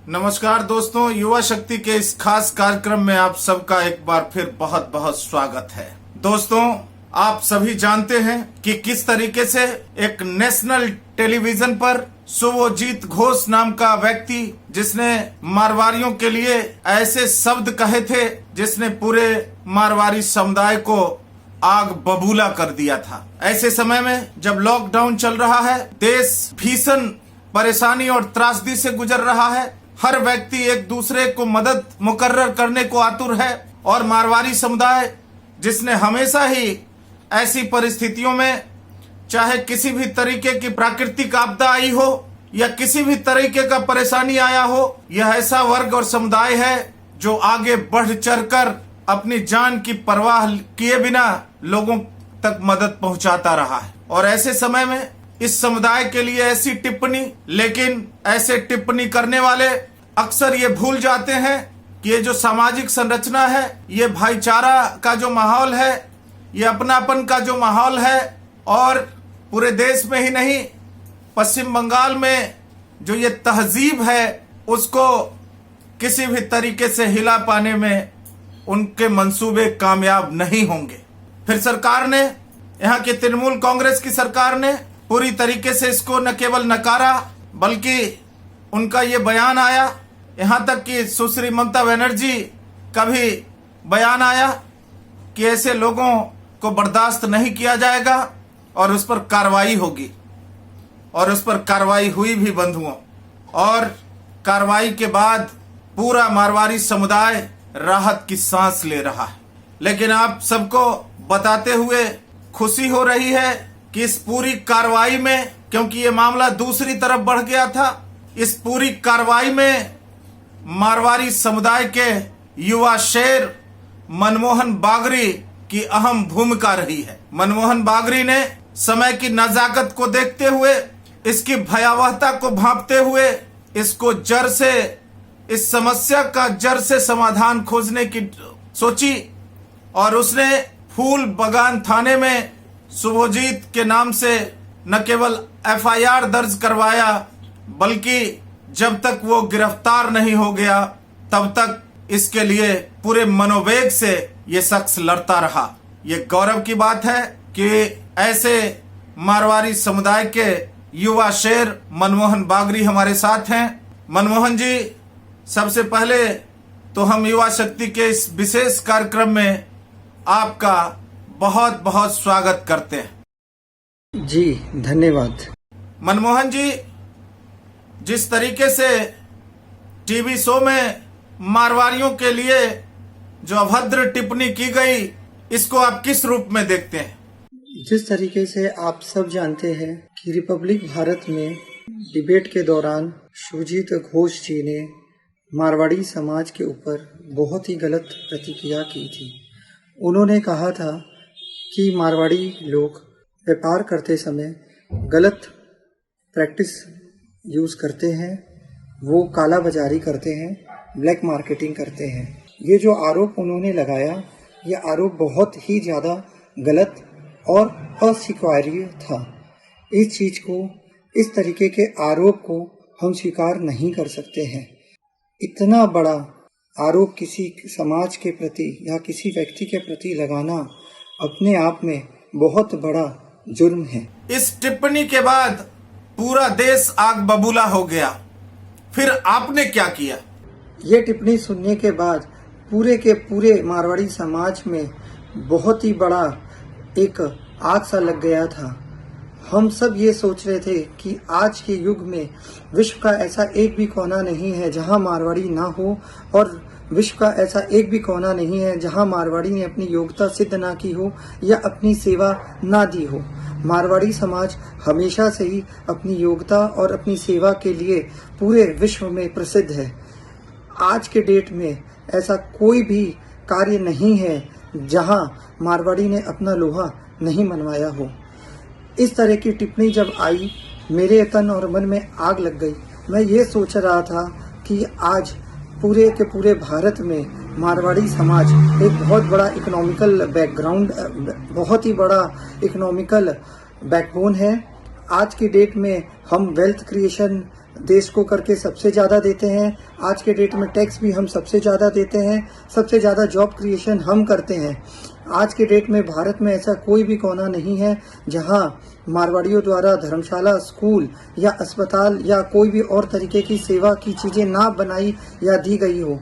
नमस्कार दोस्तों, युवा शक्ति के इस खास कार्यक्रम में आप सबका एक बार फिर बहुत बहुत स्वागत है। दोस्तों, आप सभी जानते हैं कि किस तरीके से एक नेशनल टेलीविजन पर शुभजीत घोष नाम का व्यक्ति, जिसने मारवाड़ियों के लिए ऐसे शब्द कहे थे जिसने पूरे मारवाड़ी समुदाय को आग बबूला कर दिया था। ऐसे समय में जब लॉकडाउन चल रहा है, देश भीषण परेशानी और त्रासदी से गुजर रहा है, हर व्यक्ति एक दूसरे को मदद मुकर्रर करने को आतुर है और मारवाड़ी समुदाय, जिसने हमेशा ही ऐसी परिस्थितियों में, चाहे किसी भी तरीके की प्राकृतिक आपदा आई हो या किसी भी तरीके का परेशानी आया हो, यह ऐसा वर्ग और समुदाय है जो आगे बढ़ चढ़कर अपनी जान की परवाह किए बिना लोगों तक मदद पहुंचाता रहा है। और ऐसे समय में इस समुदाय के लिए ऐसी टिप्पणी, लेकिन ऐसे टिप्पणी करने वाले अक्सर ये भूल जाते हैं कि ये जो सामाजिक संरचना है, ये भाईचारा का जो माहौल है, ये अपनापन का जो माहौल है, और पूरे देश में ही नहीं, पश्चिम बंगाल में जो ये तहजीब है, उसको किसी भी तरीके से हिला पाने में उनके मंसूबे कामयाब नहीं होंगे। फिर सरकार ने, यहाँ की तृणमूल कांग्रेस की सरकार ने पूरी तरीके से इसको न केवल नकारा, बल्कि उनका ये बयान आया, यहाँ तक कि सुश्री ममता बनर्जी का भी बयान आया कि ऐसे लोगों को बर्दाश्त नहीं किया जाएगा और उस पर कार्रवाई होगी। और उस पर कार्रवाई हुई भी बंधुओं, और कार्रवाई के बाद पूरा मारवाड़ी समुदाय राहत की सांस ले रहा है। लेकिन आप सबको बताते हुए खुशी हो रही है कि इस पूरी कार्रवाई में, क्योंकि ये मामला दूसरी तरफ बढ़ गया था, इस पूरी कार्रवाई में मारवाड़ी समुदाय के युवा शेर मनमोहन बागरी की अहम भूमिका रही है। मनमोहन बागरी ने समय की नजाकत को देखते हुए, इसकी भयावहता को भांपते हुए, इसको जड़ से, इस समस्या का जड़ से समाधान खोजने की सोची, और उसने फूल बगान थाने में शुभजीत के नाम से न केवल एफआईआर दर्ज करवाया, बल्कि जब तक वो गिरफ्तार नहीं हो गया तब तक इसके लिए पूरे मनोवेग से ये शख्स लड़ता रहा। ये गौरव की बात है कि ऐसे मारवाड़ी समुदाय के युवा शेर मनमोहन बागरी हमारे साथ हैं। मनमोहन जी, सबसे पहले तो हम युवा शक्ति के इस विशेष कार्यक्रम में आपका बहुत बहुत स्वागत करते हैं। जी धन्यवाद। मनमोहन जी, जिस तरीके से टीवी शो में मारवाड़ियों के लिए जो अभद्र टिप्पणी की गई, इसको आप किस रूप में देखते हैं? जिस तरीके से आप सब जानते हैं कि रिपब्लिक भारत में डिबेट के दौरान शुभजीत घोष जी ने मारवाड़ी समाज के ऊपर बहुत ही गलत प्रतिक्रिया की थी। उन्होंने कहा था कि मारवाड़ी लोग व्यापार करते समय गलत प्रैक्टिस यूज़ करते हैं, वो काला बाजारी करते हैं, ब्लैक मार्केटिंग करते हैं। ये जो आरोप उन्होंने लगाया, ये आरोप बहुत ही ज़्यादा गलत और अस्वीकार्य था। इस चीज़ को, इस तरीके के आरोप को हम स्वीकार नहीं कर सकते हैं। इतना बड़ा आरोप किसी समाज के प्रति या किसी व्यक्ति के प्रति लगाना अपने आप में बहुत बड़ा जुर्म है। इस टिप्पणी के बाद पूरा देश आग बबूला हो गया, फिर आपने क्या किया? ये टिप्पणी सुनने के बाद पूरे के पूरे मारवाड़ी समाज में बहुत ही बड़ा एक आग सा लग गया था। हम सब ये सोच रहे थे कि आज के युग में विश्व का ऐसा एक भी कोना नहीं है जहां मारवाड़ी ना हो, और विश्व का ऐसा एक भी कोना नहीं है जहां मारवाड़ी ने अपनी योग्यता सिद्ध ना की हो या अपनी सेवा ना दी हो। मारवाड़ी समाज हमेशा से ही अपनी योग्यता और अपनी सेवा के लिए पूरे विश्व में प्रसिद्ध है। आज के डेट में ऐसा कोई भी कार्य नहीं है जहां मारवाड़ी ने अपना लोहा नहीं मनवाया हो। इस तरह की टिप्पणी जब आई, मेरे तन और मन में आग लग गई। मैं ये सोच रहा था कि आज पूरे के पूरे भारत में मारवाड़ी समाज एक बहुत बड़ा इकोनॉमिकल बैकग्राउंड, बहुत ही बड़ा इकोनॉमिकल बैकबोन है। आज की डेट में हम वेल्थ क्रिएशन देश को करके सबसे ज़्यादा देते हैं। आज के डेट में टैक्स भी हम सबसे ज़्यादा देते हैं। सबसे ज़्यादा जॉब क्रिएशन हम करते हैं। आज के डेट में भारत में ऐसा कोई भी कोना नहीं है जहां मारवाड़ियों द्वारा धर्मशाला, स्कूल या अस्पताल या कोई भी और तरीके की सेवा की चीज़ें ना बनाई या दी गई हो।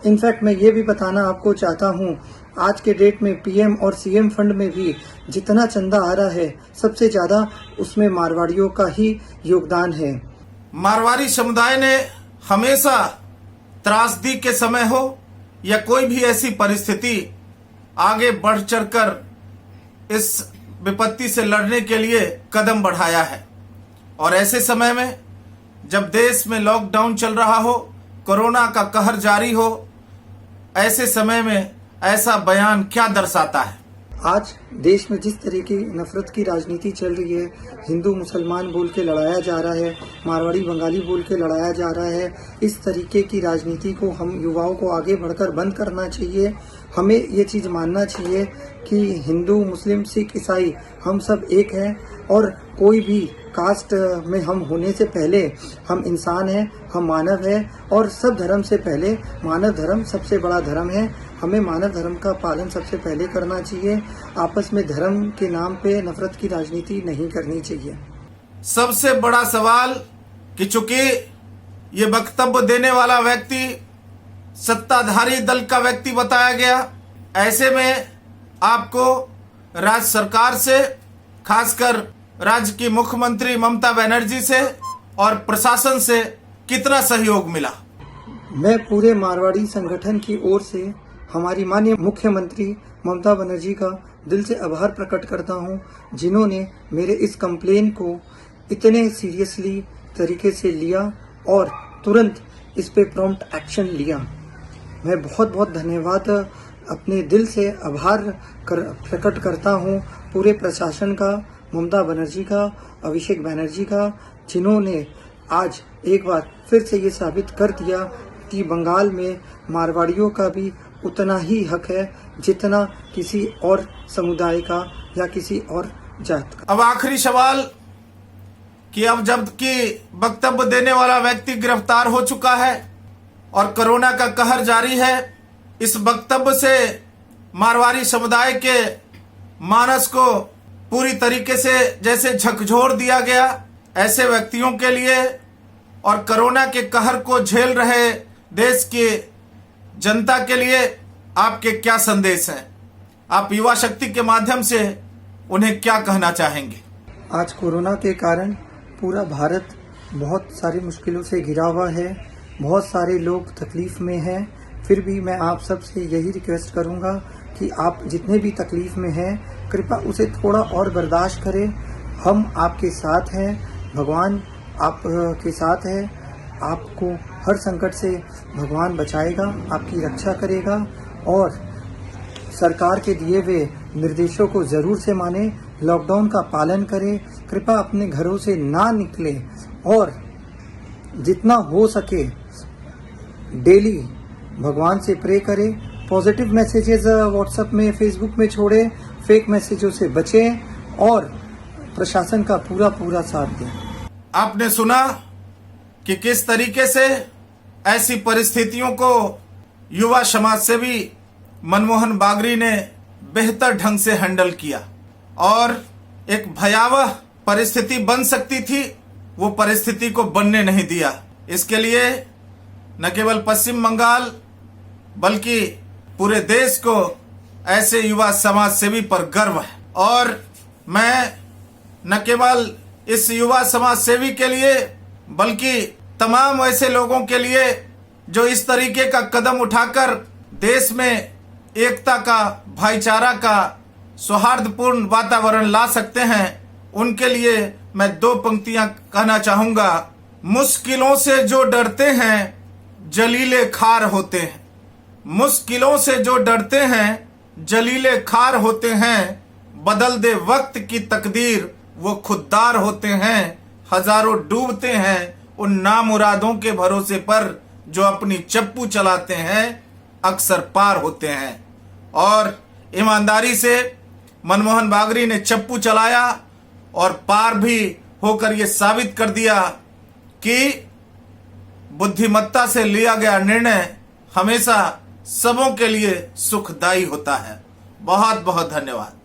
इनफैक्ट मैं ये भी बताना आपको चाहता हूँ, आज के डेट में पीएम और सीएम फंड में भी जितना चंदा आ रहा है सबसे ज़्यादा उसमें मारवाड़ियों का ही योगदान है। मारवाड़ी समुदाय ने हमेशा त्रासदी के समय हो या कोई भी ऐसी परिस्थिति आगे बढ़ चढ़कर इस विपत्ति से लड़ने के लिए कदम बढ़ाया है। और ऐसे समय में जब देश में लॉकडाउन चल रहा हो, कोरोना का कहर जारी हो, ऐसे समय में ऐसा बयान क्या दर्शाता है? आज देश में जिस तरीके की नफरत की राजनीति चल रही है, हिंदू मुसलमान बोल के लड़ाया जा रहा है, मारवाड़ी बंगाली बोल के लड़ाया जा रहा है, इस तरीके की राजनीति को हम युवाओं को आगे बढ़कर बंद करना चाहिए। हमें ये चीज़ मानना चाहिए कि हिंदू, मुस्लिम, सिख, ईसाई हम सब एक हैं और कोई भी कास्ट में हम होने से पहले हम इंसान हैं, हम मानव हैं और सब धर्म से पहले मानव धर्म सबसे बड़ा धर्म है। हमें मानव धर्म का पालन सबसे पहले करना चाहिए। आपस में धर्म के नाम पे नफरत की राजनीति नहीं करनी चाहिए। सबसे बड़ा सवाल कि चूंकि ये वक्तव्य देने वाला व्यक्ति सत्ताधारी दल का व्यक्ति बताया गया, ऐसे में आपको राज्य सरकार से, खासकर राज्य की मुख्यमंत्री ममता बनर्जी से और प्रशासन से कितना सहयोग मिला? मैं पूरे मारवाड़ी संगठन की ओर से हमारी माननीय मुख्यमंत्री ममता बनर्जी का दिल से आभार प्रकट करता हूं, जिन्होंने मेरे इस कंप्लेन को इतने सीरियसली तरीके से लिया और तुरंत इस पे प्रॉम्प्ट एक्शन लिया। मैं बहुत बहुत धन्यवाद अपने दिल से आभार प्रकट करता हूं पूरे प्रशासन का, ममता बनर्जी का, अभिषेक बनर्जी का, जिन्होंने आज एक बार फिर से ये साबित कर दिया कि बंगाल में मारवाड़ियों का भी उतना ही हक है जितना किसी और समुदाय का या किसी और जात का। अब आखिरी सवाल कि अब जबकि वक्तव्य देने वाला व्यक्ति गिरफ्तार हो चुका है और कोरोना का कहर जारी है, इस वक्तव्य से मारवाड़ी समुदाय के मानस को पूरी तरीके से जैसे झकझोर दिया गया, ऐसे व्यक्तियों के लिए और कोरोना के कहर को झेल रहे देश की जनता के लिए आपके क्या संदेश हैं? आप युवा शक्ति के माध्यम से उन्हें क्या कहना चाहेंगे? आज कोरोना के कारण पूरा भारत बहुत सारी मुश्किलों से घिरा हुआ है, बहुत सारे लोग तकलीफ में हैं। फिर भी मैं आप सब से यही रिक्वेस्ट करूंगा कि आप जितने भी तकलीफ में हैं, कृपया उसे थोड़ा और बर्दाश्त करें। हम आपके साथ हैं, भगवान आप के साथ है। आपको हर संकट से भगवान बचाएगा, आपकी रक्षा करेगा और सरकार के दिए हुए निर्देशों को ज़रूर से माने, लॉकडाउन का पालन करें, कृपया अपने घरों से ना निकले और जितना हो सके डेली भगवान से प्रे करें। पॉजिटिव मैसेजेस व्हाट्सएप में, फेसबुक में छोड़ें, फेक मैसेजों से बचें और प्रशासन का पूरा साथ दें। आपने सुना कि किस तरीके से ऐसी परिस्थितियों को युवा समाज सेवी मनमोहन बागरी ने बेहतर ढंग से हैंडल किया और एक भयावह परिस्थिति बन सकती थी, वो परिस्थिति को बनने नहीं दिया। इसके लिए न केवल पश्चिम बंगाल बल्कि पूरे देश को ऐसे युवा समाज सेवी पर गर्व है। और मैं न केवल इस युवा समाज सेवी के लिए बल्कि तमाम ऐसे लोगों के लिए जो इस तरीके का कदम उठाकर देश में एकता का, भाईचारा का, सौहार्दपूर्ण वातावरण ला सकते हैं, उनके लिए मैं दो पंक्तियां कहना चाहूंगा। मुश्किलों से जो डरते हैं जलीले खार होते हैं, मुश्किलों से जो डरते हैं जलीले खार होते हैं, बदल दे वक्त की तकदीर वो खुददार होते हैं, हजारों डूबते हैं उन नामुरादों के भरोसे पर, जो अपनी चप्पू चलाते हैं अक्सर पार होते हैं। और ईमानदारी से मनमोहन बागरी ने चप्पू चलाया और पार भी होकर ये साबित कर दिया कि बुद्धिमत्ता से लिया गया निर्णय हमेशा सबों के लिए सुखदायी होता है। बहुत बहुत धन्यवाद।